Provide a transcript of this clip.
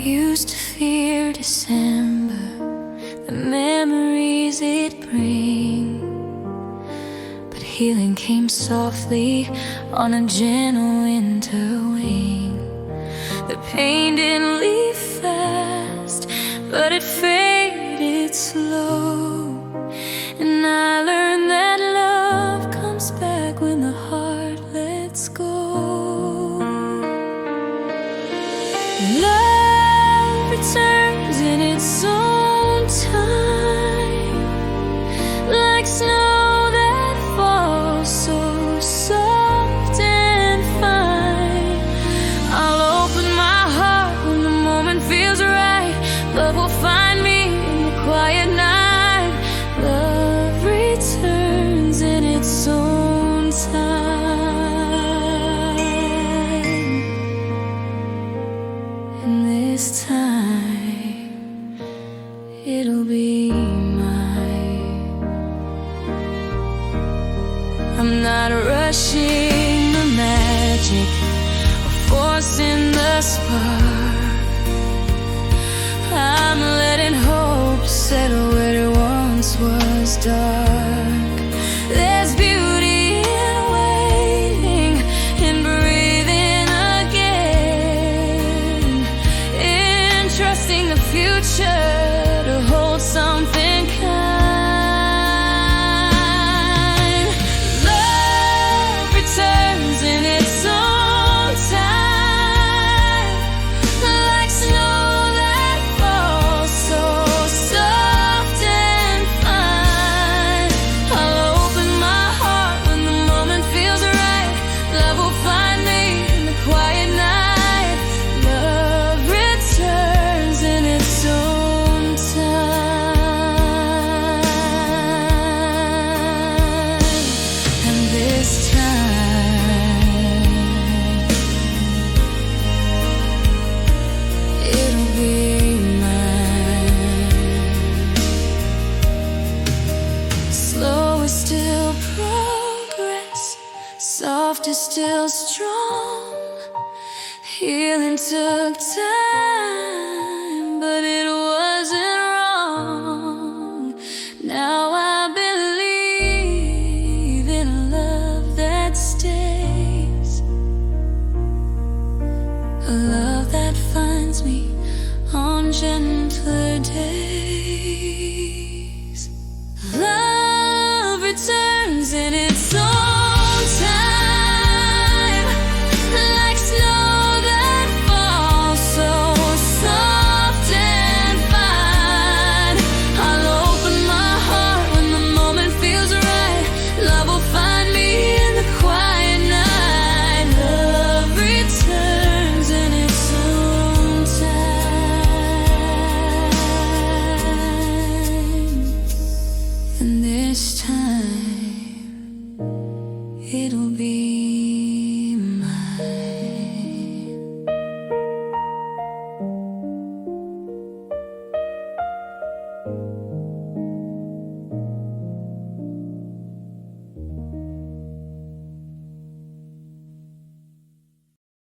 Used to fear December, the memories it brings, but healing came softly on a gentle winter wing. The pain didn't leave fast, but it faded slow, and I learned that love comes back when the heart lets go. Love returns in its own time, like snow that falls so soft and fine. I'll open my heart when the moment feels right. Love will find me in the quiet night. Love returns in its own time, and this time it'll be mine. I'm not rushing the magic or forcing the spark. I'm letting hope settle where it once was dark. There's beauty in waiting and breathing again, in trusting the future to hold something kind. Love returns in its own time, like snow that falls so soft and fine. I'll open my heart when the moment feels right. Love will find me in the quiet night. Love returns in its own time, and this time it'll be mine. Slow is still progress, soft is still strong. Healing took time, but it wasn't wrong. Now I believe in a love that stays, a love that finds me on gentler days.